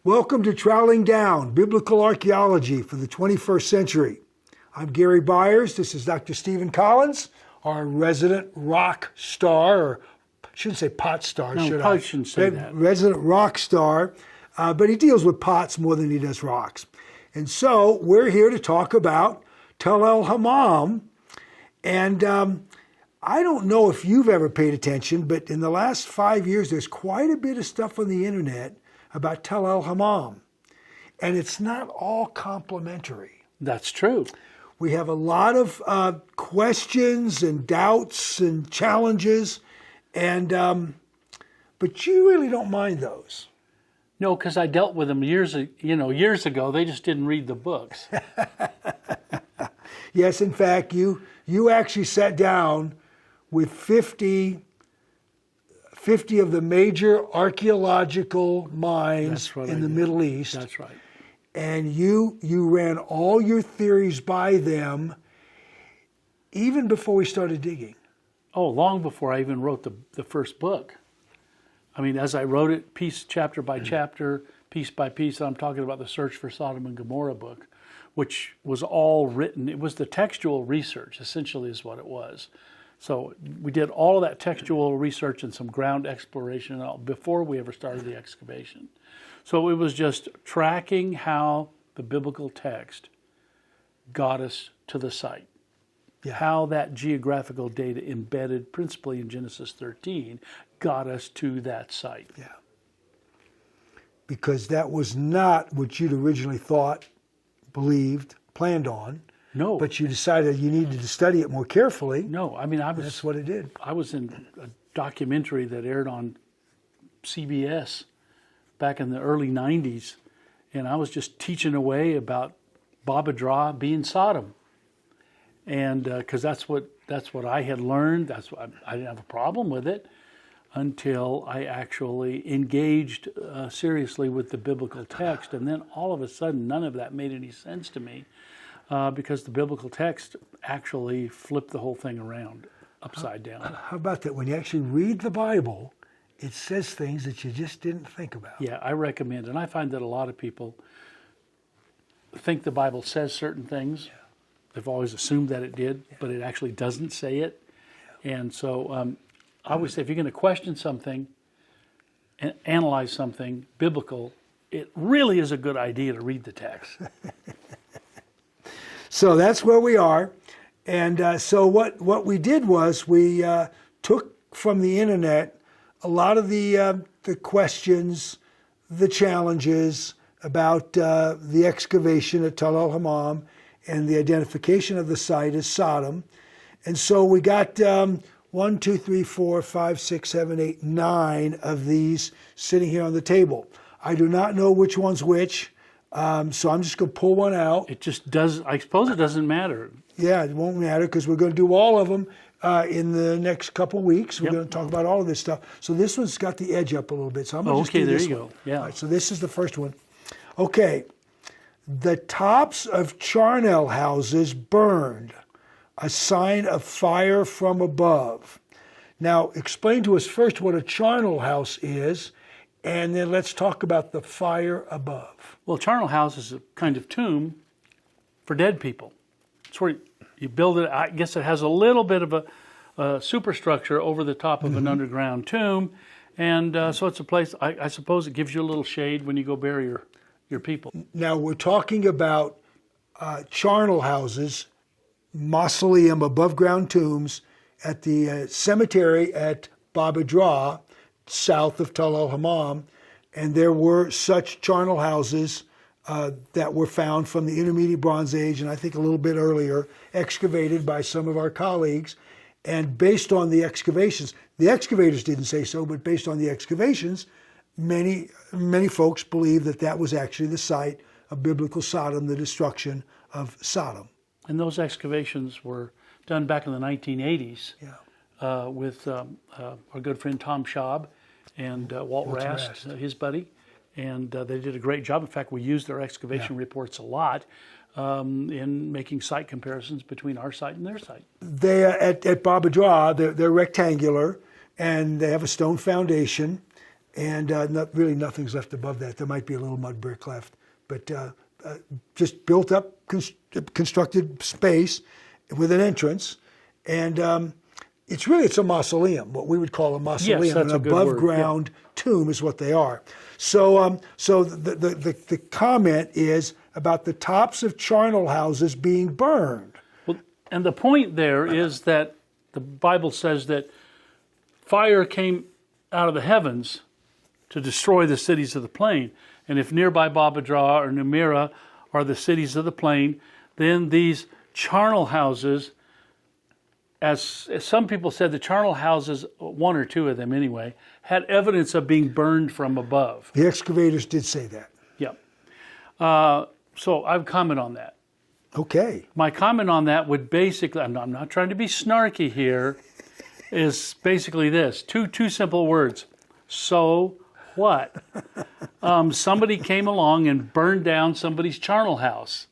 Welcome to Troweling Down, Biblical Archaeology for the 21st Century. I'm Gary Byers. This is Dr. Stephen Collins, our resident rock star, or I shouldn't say pot star, no, should I? Probably shouldn't say that. Resident rock star, but he deals with pots more than he does rocks. And so we're here to talk about el-Hammam. And I don't know if you've ever paid attention, but in the last 5 years, there's quite a bit of stuff on the internet about el-Hammam. And it's not all complimentary. That's true. We have a lot of questions and doubts and challenges, and but you really don't mind those. No, because I dealt with them years ago. They just didn't read the books. Yes, in fact, you actually sat down with 50 of the major archaeological mines in the Middle East. That's right. And you ran all your theories by them even before we started digging. Oh, long before I even wrote the first book. I mean, as I wrote it, chapter by chapter, piece by piece, I'm talking about the Search for Sodom and Gomorrah book, which was all written. It was the textual research, essentially, is what it was. So we did all of that textual research and some ground exploration before we ever started the excavation. So it was just tracking how the biblical text got us to the site. Yeah. How that geographical data embedded principally in Genesis 13 got us to that site. Yeah. Because that was not what you'd originally thought, believed, planned on. No. But you decided you needed to study it more carefully. No, I mean, that's what it did. I was in a documentary that aired on CBS back in the early 90s, and I was just teaching away about edhDhra being Sodom. And because that's what I had learned. That's what I didn't have a problem with it until I actually engaged seriously with the biblical text. And then all of a sudden, none of that made any sense to me. Because the biblical text actually flipped the whole thing around, upside down. How about that? When you actually read the Bible, it says things that you just didn't think about. Yeah, I recommend. And I find that a lot of people think the Bible says certain things. Yeah. They've always assumed that it did, but it actually doesn't say it. Yeah. And so I always say if you're going to question something and analyze something biblical, it really is a good idea to read the text. So that's where we are. And so what we did was we took from the internet a lot of the questions, the challenges about the excavation at el-Hammam and the identification of the site as Sodom. And so we got 1, 2, 3, 4, 5, 6, 7, 8, 9 of these sitting here on the table. I do not know which one's which. So I'm just going to pull one out. It just does. I suppose it doesn't matter. Yeah, it won't matter because we're going to do all of them in the next couple weeks. We're going to talk about all of this stuff. So this one's got the edge up a little bit. So I'm going to just do this one. There you go. Yeah. All right, so this is the first one. Okay. The tops of charnel houses burned, a sign of fire from above. Now, explain to us first what a charnel house is. And then let's talk about the fire above. Well, charnel house is a kind of tomb for dead people. It's where you build it. I guess it has a little bit of a superstructure over the top of an underground tomb. And so it's a place, I suppose it gives you a little shade when you go bury your people. Now, we're talking about charnel houses, mausoleum, above ground tombs at the cemetery at edhDhra, south of el-Hammam, and there were such charnel houses that were found from the Intermediate Bronze Age, and I think a little bit earlier, excavated by some of our colleagues. And based on the excavations, the excavators didn't say so, but based on the excavations, many folks believe that that was actually the site of Biblical Sodom, the destruction of Sodom. And those excavations were done back in the 1980s. Yeah. With our good friend Tom Schaub and Walt Rast, his buddy, and they did a great job. In fact, we used their excavation reports a lot in making site comparisons between our site and their site. They at edhDhra, they're rectangular, and they have a stone foundation, and really nothing's left above that. There might be a little mud brick left, but just built up, constructed space with an entrance, and it's a mausoleum, what we would call a mausoleum. Yes, that's an a good word. above ground tomb is what they are. So the comment is about the tops of charnel houses being burned. Well, and the point there is that the Bible says that fire came out of the heavens to destroy the cities of the plain. And if nearby edhDhra or Numirah are the cities of the plain, then these charnel houses, as some people said, the charnel houses, one or two of them anyway, had evidence of being burned from above. The excavators did say that. Yeah. So I would comment on that. Okay. My comment on that would basically, I'm not trying to be snarky here, is basically this. Two simple words. So what? Somebody came along and burned down somebody's charnel house.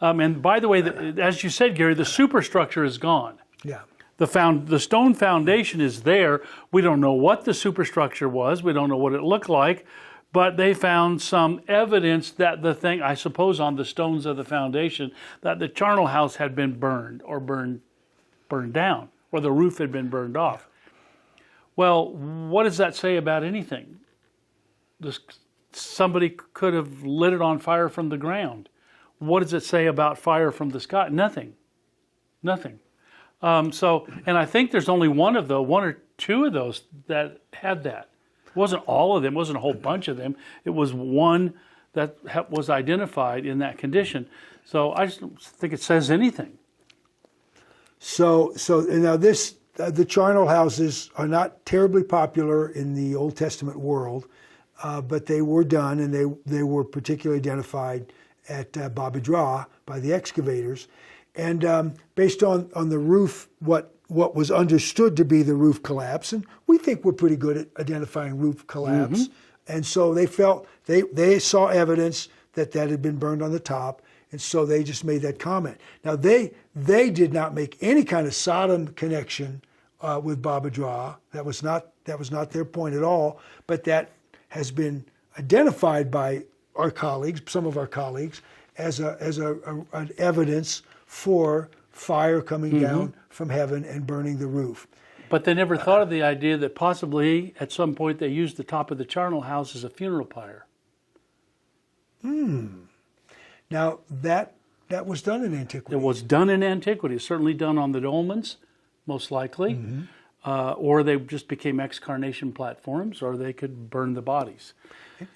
And by the way, as you said, Gary, the superstructure is gone. Yeah. The stone foundation is there. We don't know what the superstructure was. We don't know what it looked like. But they found some evidence that the thing, I suppose on the stones of the foundation, that the charnel house had been burned or burned down, or the roof had been burned off. Well, what does that say about anything? Somebody could have lit it on fire from the ground. What does it say about fire from the sky? Nothing. And I think there's only one or two of those that had that. It wasn't all of them. It wasn't a whole bunch of them. It was one that was identified in that condition. So I just don't think it says anything. So now the charnel houses are not terribly popular in the Old Testament world, but they were done, and they were particularly identified at edhDhra by the excavators. And based on the roof, what was understood to be the roof collapse, and we think we're pretty good at identifying roof collapse. Mm-hmm. And so they felt they saw evidence that had been burned on the top, and so they just made that comment. Now they did not make any kind of Sodom connection with edhDhra. That was not their point at all. But that has been identified by our colleagues, some of our colleagues, as an evidence for fire coming down from heaven and burning the roof. But they never thought of the idea that possibly at some point they used the top of the charnel house as a funeral pyre. Now that was done in antiquity. It was done in antiquity. It's certainly done on the dolmens, most likely. Or they just became excarnation platforms, or they could burn the bodies.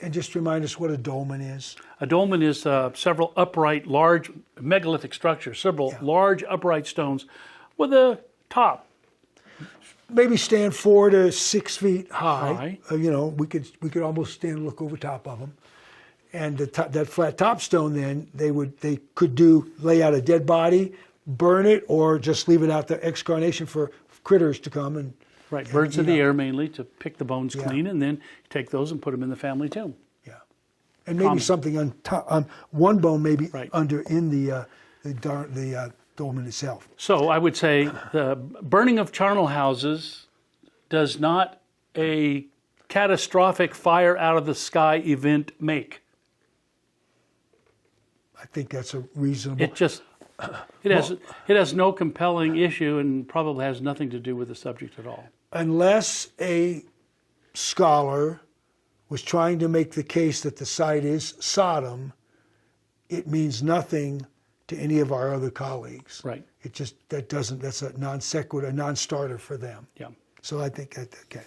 And just remind us what a dolmen is. A dolmen is several upright, large, megalithic structures, large upright stones with a top. Maybe stand 4 to 6 feet high. We could almost stand and look over top of them. And that flat top stone, then they could lay out a dead body, burn it, or just leave it out there, excarnation for critters to come and. Right, birds of the air mainly, to pick the bones clean, and then take those and put them in the family tomb. Yeah, and maybe something on top, one bone maybe under in the dolmen itself. So I would say the burning of charnel houses does not a catastrophic fire out of the sky event make. I think that's a reasonable. It has no compelling issue and probably has nothing to do with the subject at all. Unless a scholar was trying to make the case that the site is Sodom, it means nothing to any of our other colleagues. Right. It just that's a non sequitur, a non-starter for them. Yeah. So I think okay.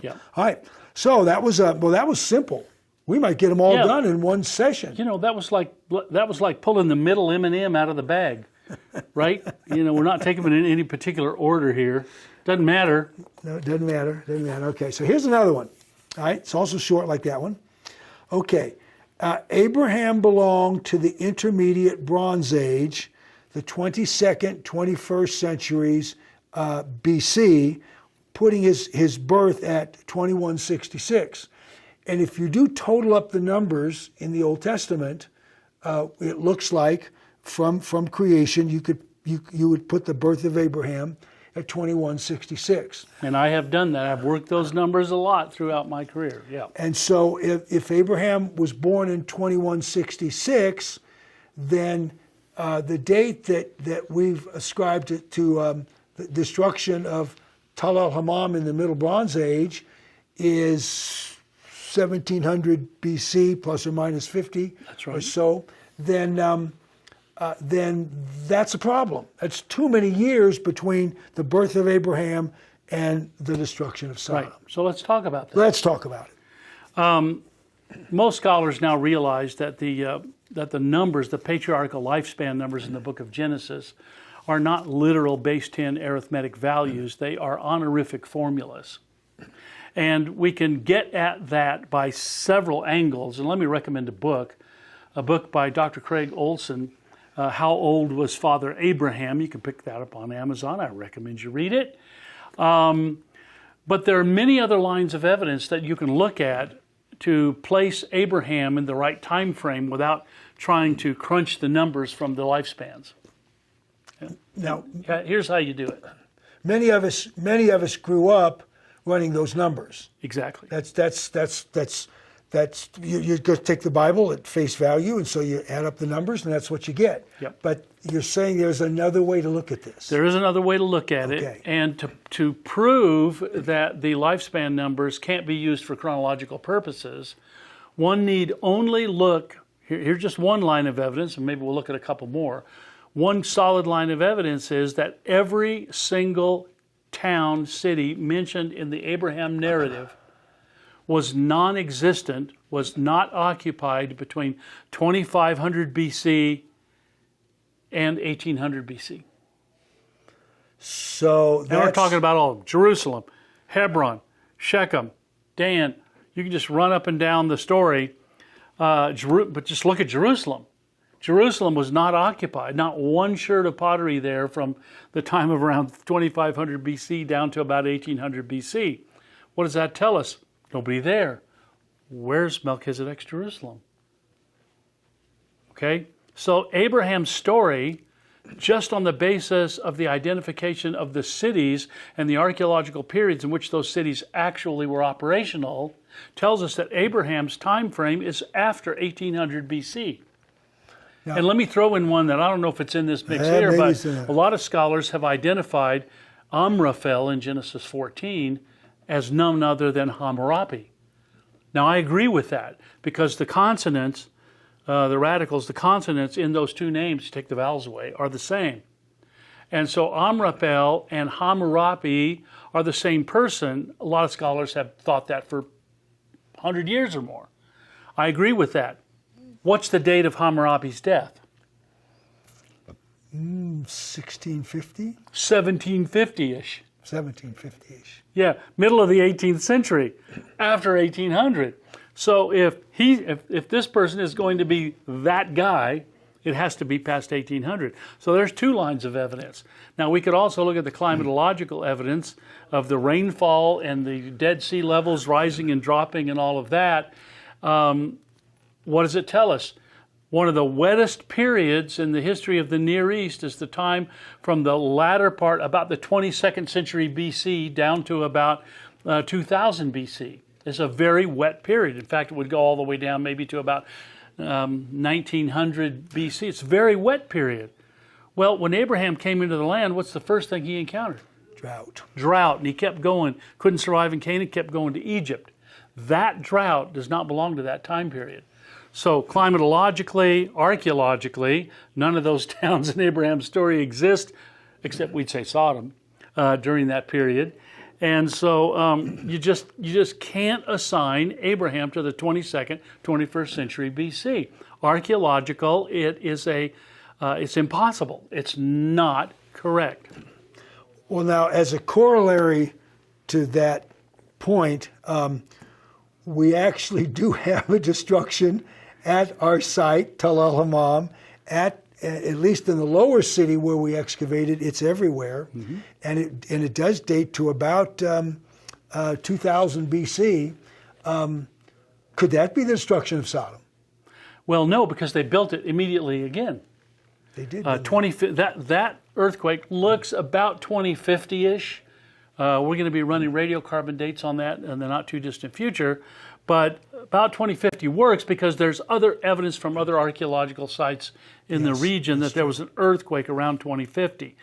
Yeah. All right. So that was simple. We might get them all done in one session. That was like pulling the middle M&M out of the bag, right? We're not taking them in any particular order here. Doesn't matter. No, it doesn't matter. Okay, so here's another one. All right, it's also short like that one. Okay, Abraham belonged to the intermediate Bronze Age, the 22nd, 21st centuries BC, putting his birth at 2166. And if you do total up the numbers in the Old Testament, it looks like from creation you would put the birth of Abraham at 2166. And I have done that. I've worked those numbers a lot throughout my career. Yeah. And so if Abraham was born in 2166, then the date that we've ascribed to the destruction of Tal el-Hammam in the Middle Bronze Age is 1700 BC plus or minus 50 That's right. or so, then that's a problem. That's too many years between the birth of Abraham and the destruction of Sodom. Right. So let's talk about that. Let's talk about it. Most scholars now realize that the numbers, the patriarchal lifespan numbers in the book of Genesis, are not literal base 10 arithmetic values. They are honorific formulas. And we can get at that by several angles. And let me recommend a book by Dr. Craig Olson, How Old Was Father Abraham? You can pick that up on Amazon. I recommend you read it. But there are many other lines of evidence that you can look at to place Abraham in the right time frame without trying to crunch the numbers from the lifespans. Now, here's how you do it. many of us grew up running those numbers. Exactly. That's you just take the Bible at face value, and so you add up the numbers, and that's what you get. Yep. But you're saying there's another way to look at this. There is another way to look at Okay. it, and to prove that the lifespan numbers can't be used for chronological purposes, one need only look. Here's just one line of evidence, and maybe we'll look at a couple more. One solid line of evidence is that every single town, city mentioned in the Abraham narrative was non-existent, was not occupied between 2500 BC and 1800 BC. So And we're talking about all of them. Jerusalem, Hebron, Shechem, Dan. You can just run up and down the story, but just look at Jerusalem. Jerusalem was not occupied, not one sherd of pottery there from the time of around 2500 BC down to about 1800 BC. What does that tell us? Nobody there. Where's Melchizedek's Jerusalem? Okay, so Abraham's story, just on the basis of the identification of the cities and the archaeological periods in which those cities actually were operational, tells us that Abraham's time frame is after 1800 BC. Now, and let me throw in one that I don't know if it's in this mix here, but a lot of scholars have identified Amraphel in Genesis 14 as none other than Hammurabi. Now I agree with that because the consonants, the radicals, the consonants in those two names, you take the vowels away, are the same. And so Amraphel and Hammurabi are the same person. A lot of scholars have thought that for 100 years or more. I agree with that. What's the date of Hammurabi's death? 1650? 1750-ish. 1750-ish. Yeah, middle of the 18th century, after 1800. So if this person is going to be that guy, it has to be past 1800. So there's two lines of evidence. Now we could also look at the climatological evidence of the rainfall and the Dead Sea levels rising and dropping and all of that. What does it tell us? One of the wettest periods in the history of the Near East is the time from the latter part, about the 22nd century BC, down to about 2000 BC. It's a very wet period. In fact, it would go all the way down maybe to about 1900 BC. It's a very wet period. Well, when Abraham came into the land, what's the first thing he encountered? Drought. And he kept going. Couldn't survive in Canaan, kept going to Egypt. That drought does not belong to that time period. So climatologically, archaeologically, none of those towns in Abraham's story exist, except we'd say Sodom, during that period. And so you just can't assign Abraham to the 22nd, 21st century BC. Archaeological, it's impossible. It's not correct. Well, now, as a corollary to that point, we actually do have a destruction at our site, Tal el-Hammam, at least in the lower city where we excavated. It's everywhere, and it does date to about 2000 BC. Could that be the destruction of Sodom? Well, no, because they built it immediately again. They did. 20 that earthquake looks about 2050-ish. We're going to be running radiocarbon dates on that in the not too distant future, but about 2050 works because there's other evidence from other archaeological sites in the region that there was an earthquake around 2050.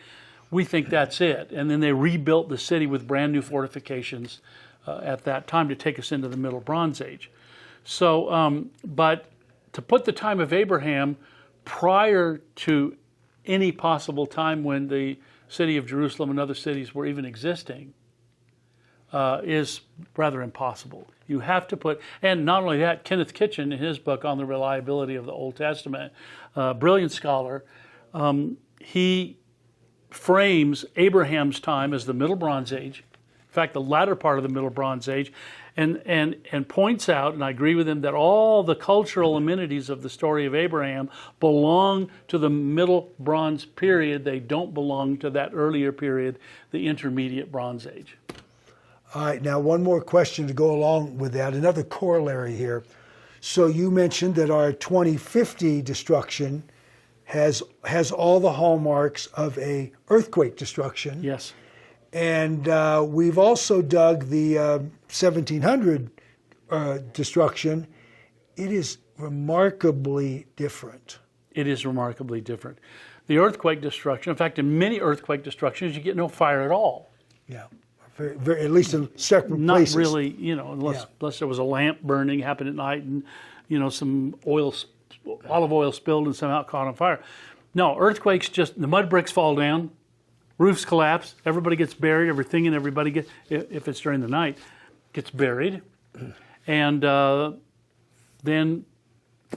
We think that's it, and then they rebuilt the city with brand new fortifications at that time to take us into the Middle Bronze Age. So, but to put the time of Abraham prior to any possible time when the city of Jerusalem and other cities were even existing is rather impossible. You have to put, and not only that, Kenneth Kitchen in his book on the reliability of the Old Testament, brilliant scholar, he frames Abraham's time as the Middle Bronze Age, in fact the latter part of the Middle Bronze Age, and points out, and I agree with him, that all the cultural amenities of the story of Abraham belong to the Middle Bronze period. They don't belong to that earlier period, the Intermediate Bronze Age. All right, now one more question to go along with that, another corollary here. So you mentioned that our 2050 destruction has all the hallmarks of a earthquake destruction. Yes. And we've also dug the 1700 destruction. It is remarkably different. It is remarkably different. The earthquake destruction, in fact, in many earthquake destructions, you get no fire at all. Yeah, very, at least in separate Not places. Not really, unless there was a lamp burning, happened at night, and some olive oil spilled and somehow caught on fire. No, earthquakes, just the mud bricks fall down, roofs collapse, everybody gets buried, everything and everybody gets, if it's during the night, gets buried. And then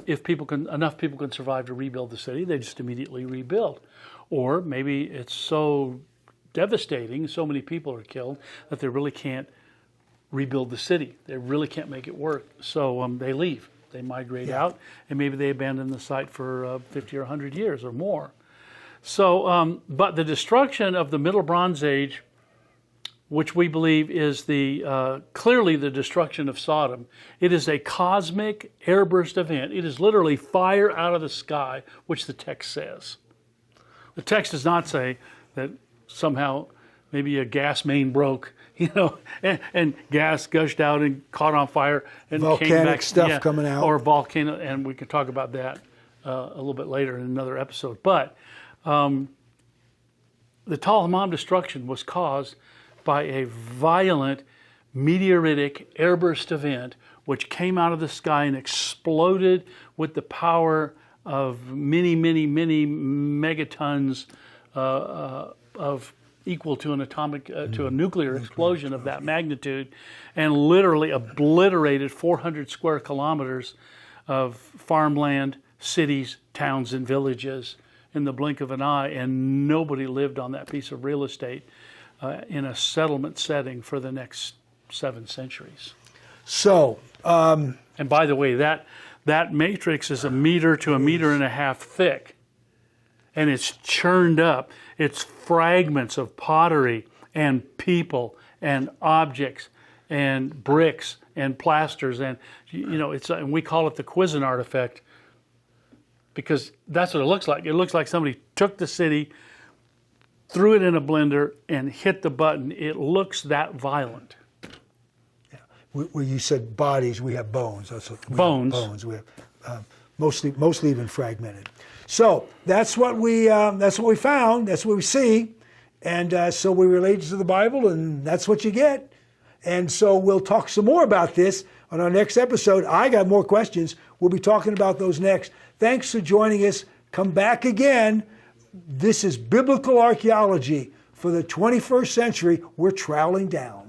if enough people can survive to rebuild the city, they just immediately rebuild. Or maybe it's so devastating, so many people are killed, that they really can't rebuild the city. They really can't make it work. So they leave. They migrate out, and maybe they abandon the site for 50 or 100 years or more. So, but the destruction of the Middle Bronze Age, which we believe is clearly the destruction of Sodom, it is a cosmic airburst event. It is literally fire out of the sky, which the text says. The text does not say that somehow maybe a gas main broke, and gas gushed out and caught on fire and volcanic came back, stuff coming out, or volcano, and we can talk about that a little bit later in another episode. But the el-Hammam destruction was caused by a violent meteoritic airburst event which came out of the sky and exploded with the power of many, many, many megatons of equal to an atomic, to a nuclear explosion of that magnitude, and literally obliterated 400 square kilometers of farmland, cities, towns, and villages in the blink of an eye, and nobody lived on that piece of real estate in a settlement setting for the next 7 centuries. So, and by the way, that matrix is 1 meter to 1.5 meters thick, and it's churned up. It's fragments of pottery and people and objects and bricks and plasters, and and we call it the Cuisinart effect because that's what it looks like. It looks like somebody took the city, threw it in a blender, and hit the button. It looks that violent. Yeah. Where you said bodies, we have bones. That's what bones. Bones. We have mostly even fragmented. So that's what we found. That's what we see, and so we relate it to the Bible, and that's what you get. And so we'll talk some more about this on our next episode. I got more questions. We'll be talking about those next. Thanks for joining us. Come back again. This is Biblical Archaeology for the 21st century. We're troweling down.